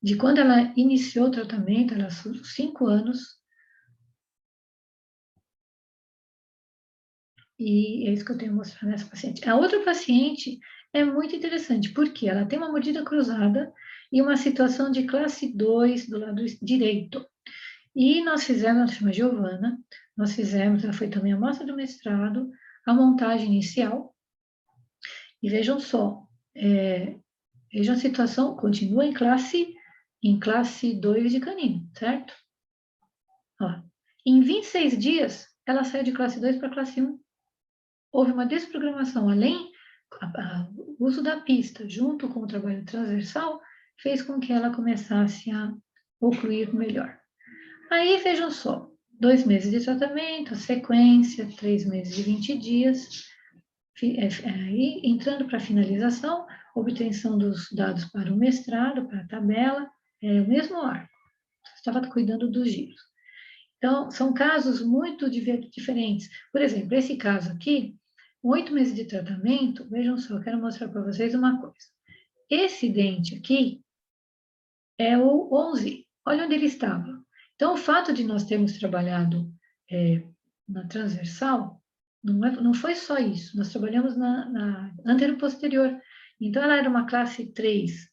de quando ela iniciou o tratamento, ela 5 anos, e é isso que eu tenho mostrado nessa paciente. A outra paciente é muito interessante, porque ela tem uma mordida cruzada e uma situação de classe 2 do lado direito. E nós fizemos, ela chama Giovana, nós fizemos, ela foi também a amostra do mestrado, a montagem inicial, e vejam só, vejam a situação, continua em classe 2 de canino, certo? Ó, em 26 dias, ela saiu de classe 2 para classe 1. Houve uma desprogramação, além o uso da pista, junto com o trabalho transversal, fez com que ela começasse a ocluir melhor. Aí, vejam só, 2 meses de tratamento, a sequência, 3 meses e 20 dias, aí, entrando para a finalização, obtenção dos dados para o mestrado, para a tabela, o mesmo arco, estava cuidando dos giros. Então, são casos muito diferentes. Por exemplo, esse caso aqui, 8 meses de tratamento, vejam só, eu quero mostrar para vocês uma coisa. Esse dente aqui é o 11, olha onde ele estava. Então, o fato de nós termos trabalhado na transversal, não foi só isso, nós trabalhamos na anteroposterior. Então, ela era uma classe 3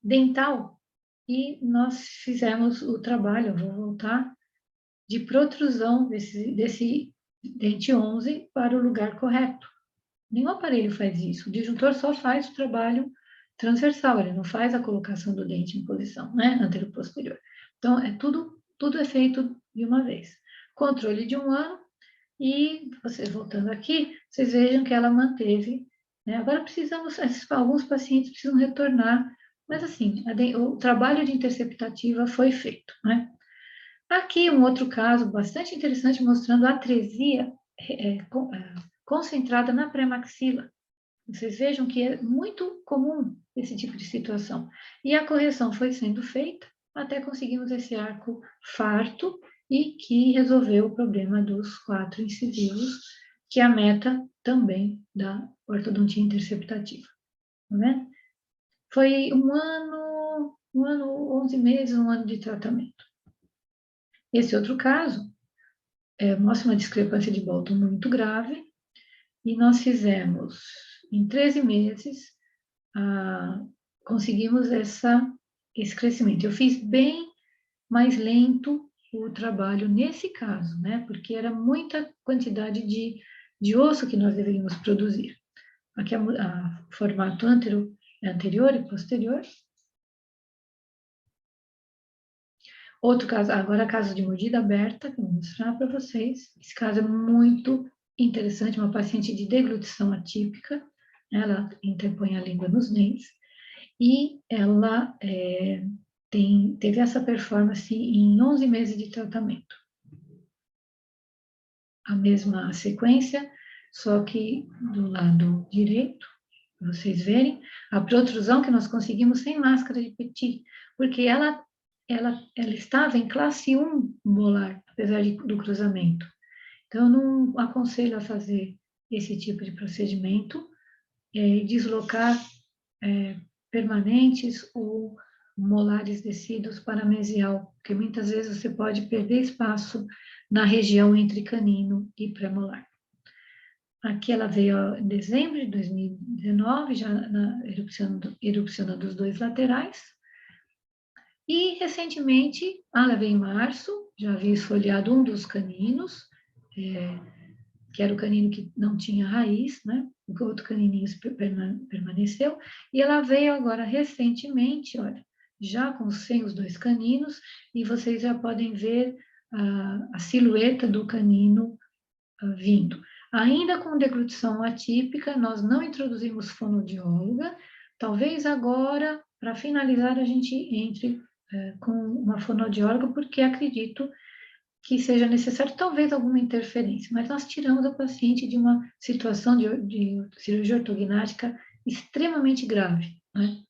dental, e nós fizemos o trabalho, eu vou voltar, de protrusão desse dente 11 para o lugar correto. Nenhum aparelho faz isso, o disjuntor só faz o trabalho transversal, ele não faz a colocação do dente em posição, né, anteroposterior. Então, tudo é feito de uma vez. Controle de 1 ano, e vocês voltando aqui, vocês vejam que ela manteve, né? Agora alguns pacientes precisam retornar, mas assim, o trabalho de interceptativa foi feito, né? Aqui um outro caso bastante interessante mostrando a atresia concentrada na pré-maxila. Vocês vejam que é muito comum esse tipo de situação. E a correção foi sendo feita até conseguirmos esse arco farto e que resolveu o problema dos 4 incisivos, que é a meta também da ortodontia interceptativa. Tá vendo? Foi 11 meses, 1 ano de tratamento. Esse outro caso mostra uma discrepância de Bolton muito grave, e nós fizemos, em 13 meses, conseguimos esse crescimento. Eu fiz bem mais lento o trabalho nesse caso, né? Porque era muita quantidade de osso que nós deveríamos produzir. Aqui o formato anterior e posterior. Outro caso, agora caso de mordida aberta, que eu vou mostrar para vocês. Esse caso é muito interessante, uma paciente de deglutição atípica, ela interpõe a língua nos dentes, e ela teve essa performance em 11 meses de tratamento. A mesma sequência, só que do lado direito, para vocês verem, a protrusão que nós conseguimos sem máscara de Petit, porque ela estava em classe 1 molar, apesar do cruzamento. Então, eu não aconselho a fazer esse tipo de procedimento, deslocar permanentes ou molares descidos para mesial, porque muitas vezes você pode perder espaço na região entre canino e pré-molar. Aqui ela veio em dezembro de 2019, já erupcionando os dois laterais. E, recentemente, ela veio em março, já havia esfoliado um dos caninos, que era o canino que não tinha raiz, né? O outro canininho permaneceu. E ela veio agora recentemente, olha, já sem os dois caninos, e vocês já podem ver a silhueta do canino vindo. Ainda com deglutição atípica, nós não introduzimos fonoaudióloga. Talvez agora, para finalizar, a gente entre com uma fonoaudióloga, porque acredito que seja necessário talvez alguma interferência, mas nós tiramos a paciente de uma situação de cirurgia ortognática extremamente grave, né?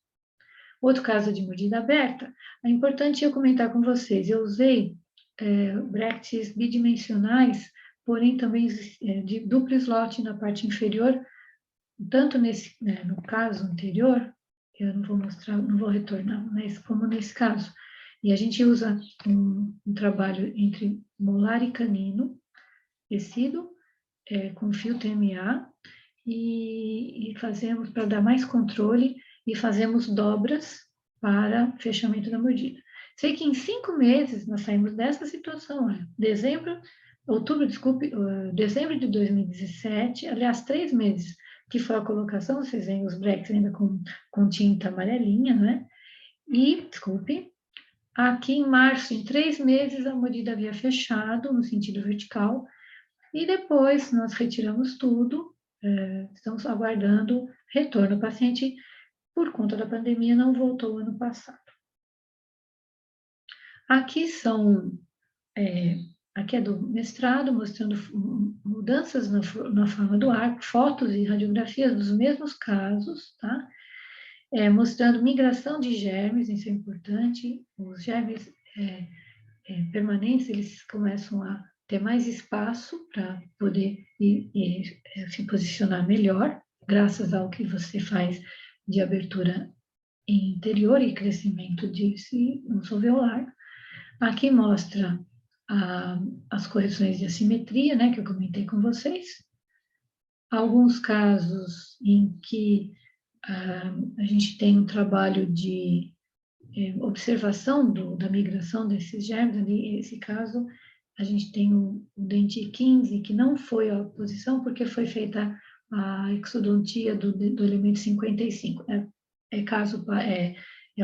Outro caso de mordida aberta, é importante eu comentar com vocês, eu usei bracts bidimensionais, porém também de duplo slot na parte inferior, tanto no caso anterior, eu não vou mostrar, não vou retornar, mas como nesse caso. E a gente usa um trabalho entre molar e canino, tecido, com fio TMA, e fazemos para dar mais controle, e fazemos dobras para fechamento da mordida. Sei que em 5 meses nós saímos dessa situação, dezembro de 2017, aliás, 3 meses, que foi a colocação, vocês veem os bracts ainda com tinta amarelinha, né? E, desculpe, aqui em março, em 3 meses, a mordida havia fechado no sentido vertical, e depois nós retiramos tudo, estamos aguardando retorno. O paciente, por conta da pandemia, não voltou ano passado. Aqui aqui é do mestrado, mostrando mudanças na forma do arco, fotos e radiografias dos mesmos casos, tá? Mostrando migração de germes, isso é importante. Os germes permanentes, eles começam a ter mais espaço para poder se posicionar melhor, graças ao que você faz de abertura interior e crescimento de sinuso alveolar. Aqui mostra as correções de assimetria, né, que eu comentei com vocês. Alguns casos em que a gente tem um trabalho de observação da migração desses germes. Nesse caso, a gente tem o dente 15, que não foi a posição, porque foi feita a exodontia do elemento 55. É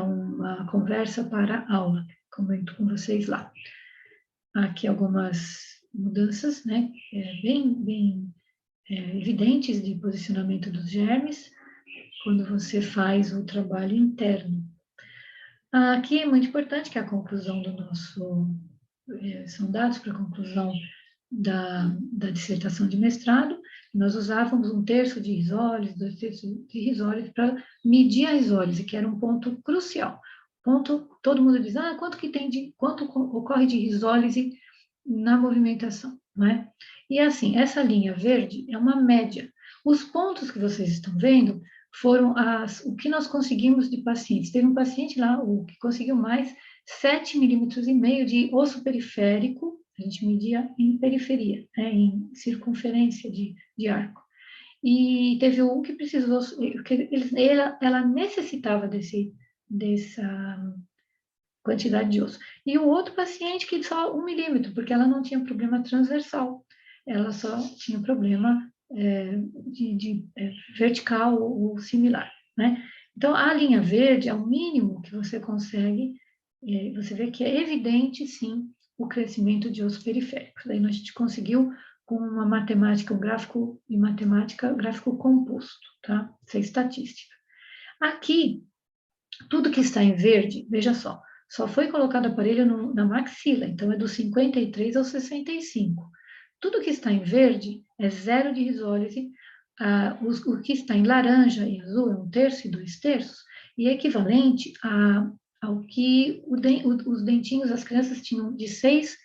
uma conversa para aula, comento com vocês lá. Aqui algumas mudanças, né, bem evidentes de posicionamento dos germes, quando você faz o trabalho interno. Aqui é muito importante que a conclusão do nosso... são dados para a conclusão da dissertação de mestrado. Nós usávamos 1/3 de risólis, 2/3 de risólis para medir a risólise, que era um ponto crucial. Todo mundo diz, quanto ocorre de risólise na movimentação, não é? E assim, essa linha verde é uma média. Os pontos que vocês estão vendo foram o que nós conseguimos de pacientes. Teve um paciente lá, o que conseguiu mais, 7,5 milímetros de osso periférico, a gente media em periferia, né, em circunferência de arco. E teve um que precisou, ela necessitava dessa quantidade de osso. E o outro paciente que só 1 milímetro, porque ela não tinha problema transversal, ela só tinha problema de vertical ou similar, né? Então, a linha verde é o mínimo que você consegue você vê que é evidente, sim, o crescimento de ossos periféricos. Daí a gente conseguiu, com uma matemática, um gráfico de matemática, gráfico composto, tá? Isso é estatística. Aqui, tudo que está em verde, veja só foi colocado aparelho na maxila, então é dos 53 aos 65. Tudo que está em verde é zero de risólise, o que está em laranja e azul é 1/3 e 2/3, e é equivalente ao que os dentinhos, as crianças tinham de 7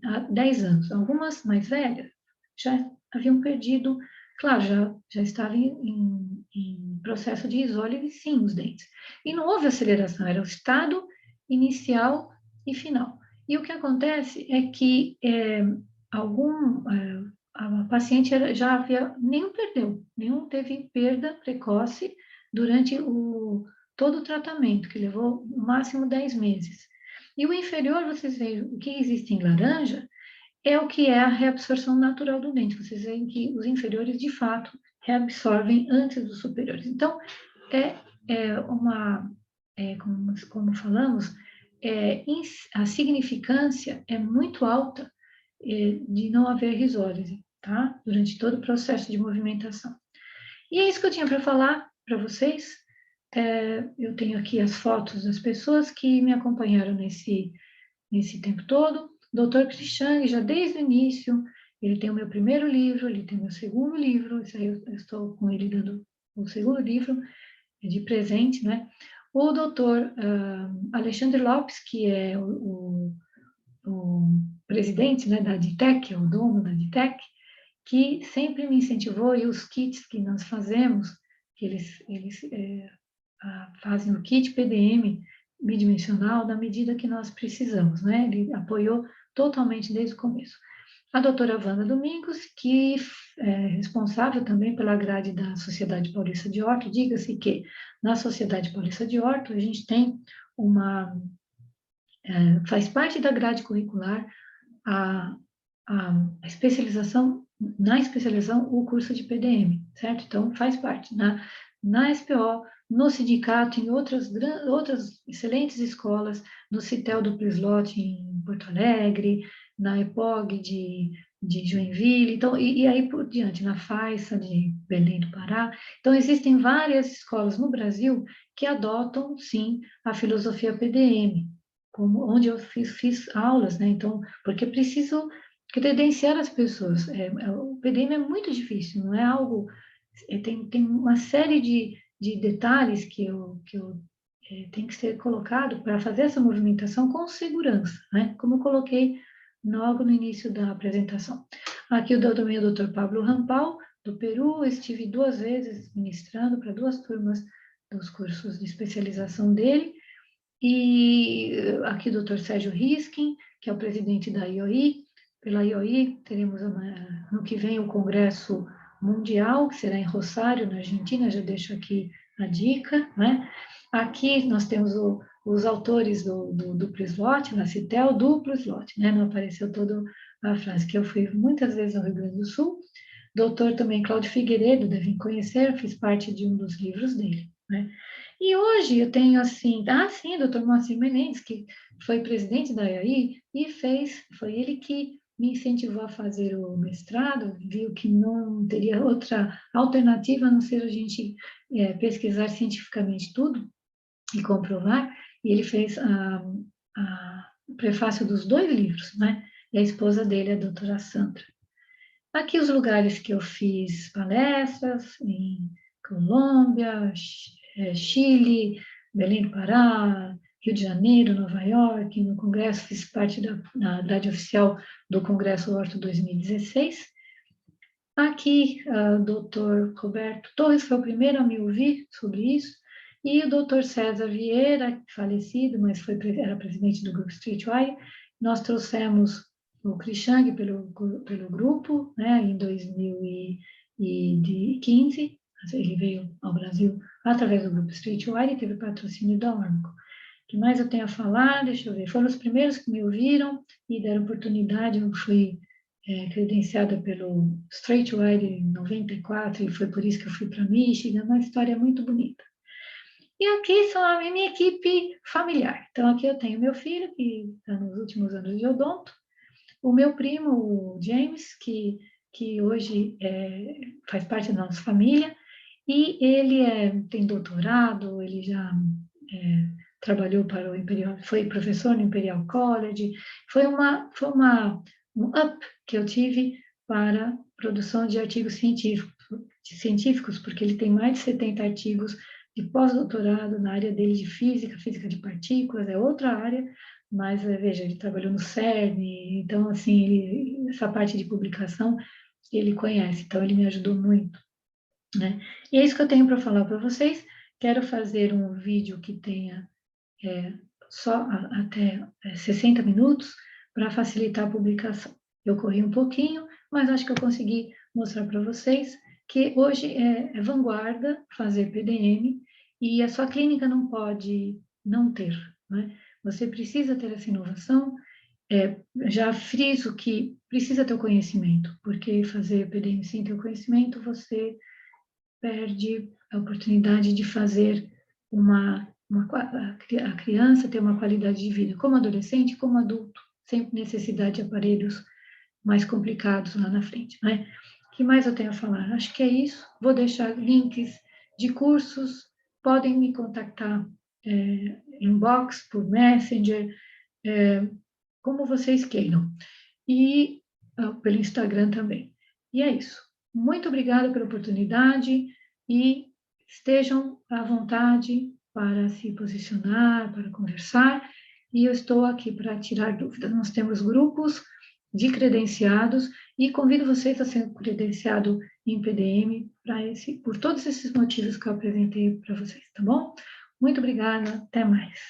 a 10 anos. Algumas mais velhas já haviam perdido, claro, já estavam em processo de risólise, sim, os dentes. E não houve aceleração, era o estado inicial e final. E o que acontece é que a paciente já havia, nenhum teve perda precoce durante todo o tratamento, que levou no máximo 10 meses. E o inferior, vocês veem, o que existe em laranja é o que é a reabsorção natural do dente. Vocês veem que os inferiores, de fato, reabsorvem antes dos superiores. Então, como falamos, a significância é muito alta de não haver risólise, tá? Durante todo o processo de movimentação. E é isso que eu tinha para falar para vocês. Eu tenho aqui as fotos das pessoas que me acompanharam nesse tempo todo. Dr. Krishan, já desde o início, ele tem o meu primeiro livro, ele tem o meu segundo livro, isso aí eu estou com ele dando o segundo livro de presente, né? O doutor Alexandre Lopes, que é o presidente, né, da Aditec, é o dono da Aditec, que sempre me incentivou, e os kits que nós fazemos, que eles fazem o kit PDM bidimensional na medida que nós precisamos, né? Ele apoiou totalmente desde o começo. A doutora Wanda Domingos, que é responsável também pela grade da Sociedade Paulista de Orto. Diga-se que na Sociedade Paulista de Orto a gente tem faz parte da grade curricular a especialização, na especialização, o curso de PDM, certo? Então, faz parte. Na SPO, no sindicato, em outras excelentes escolas, no CITEL do Prislot em Porto Alegre, na EPOG de Joinville, então, e aí por diante, na FAISA de Belém do Pará. Então, existem várias escolas no Brasil que adotam, sim, a filosofia PDM, onde eu fiz aulas, né? Então, porque preciso credenciar as pessoas. O PDM é muito difícil, não é algo. Tem uma série de detalhes que tem que ser colocado para fazer essa movimentação com segurança, né? Como eu coloquei logo no início da apresentação. Aqui também o Dr. Pablo Rampal, do Peru, estive 2 vezes ministrando para 2 turmas dos cursos de especialização dele. E aqui o Dr. Sérgio Riskin, que é o presidente da IOI. Pela IOI, teremos no que vem o Congresso Mundial, que será em Rosário, na Argentina, já deixo aqui a dica, né? Aqui nós temos os autores do Prislot, na Citel, duplo slot, né? Não apareceu toda a frase, que eu fui muitas vezes ao Rio Grande do Sul. Doutor também Cláudio Figueiredo, devem conhecer, fiz parte de um dos livros dele, né? E hoje eu tenho assim, sim, doutor Moacir Menezes, que foi presidente da IAI e foi ele que me incentivou a fazer o mestrado, viu que não teria outra alternativa a não ser a gente pesquisar cientificamente tudo e comprovar, e ele fez o prefácio dos 2 livros, né? E a esposa dele, a doutora Sandra. Aqui os lugares que eu fiz palestras, em Colômbia, Chile, Belém do Pará, Rio de Janeiro, Nova York. No Congresso fiz parte da grade oficial do Congresso Orto 2016. Aqui, o doutor Roberto Torres foi o primeiro a me ouvir sobre isso, e o doutor César Vieira, falecido, mas era presidente do grupo Streetwire. Nós trouxemos o Krishan pelo grupo, né, em 2015. Ele veio ao Brasil através do grupo Streetwire e teve patrocínio da Ormco. O que mais eu tenho a falar? Deixa eu ver. Foram os primeiros que me ouviram e deram oportunidade. Eu fui credenciada pelo Streetwire em 94 e foi por isso que eu fui para Michigan. Uma história muito bonita. E aqui são a minha equipe familiar. Então, aqui eu tenho meu filho, que está nos últimos anos de odonto, o meu primo, o James, que hoje faz parte da nossa família, e ele tem doutorado, ele já trabalhou para o Imperial, foi professor no Imperial College, um up que eu tive para produção de artigos científicos, porque ele tem mais de 70 artigos de pós-doutorado na área dele de física, física de partículas, é outra área, mas veja, ele trabalhou no CERN, então assim, essa parte de publicação ele conhece, então ele me ajudou muito, né? E é isso que eu tenho para falar para vocês. Quero fazer um vídeo que tenha só até 60 minutos para facilitar a publicação. Eu corri um pouquinho, mas acho que eu consegui mostrar para vocês que hoje é vanguarda fazer PDM e a sua clínica não pode não ter, né? Você precisa ter essa inovação. Já friso que precisa ter o conhecimento, porque fazer PDM sem ter o conhecimento, você perde a oportunidade de fazer a criança ter uma qualidade de vida, como adolescente, como adulto, sem necessidade de aparelhos mais complicados lá na frente, né? O que mais eu tenho a falar? Acho que é isso. Vou deixar links de cursos, podem me contactar inbox, por Messenger, como vocês queiram. E pelo Instagram também. E é isso. Muito obrigada pela oportunidade e estejam à vontade para se posicionar, para conversar. E eu estou aqui para tirar dúvidas. Nós temos grupos de credenciados e convido vocês a ser credenciado em PDM por todos esses motivos que eu apresentei para vocês, tá bom? Muito obrigada, até mais.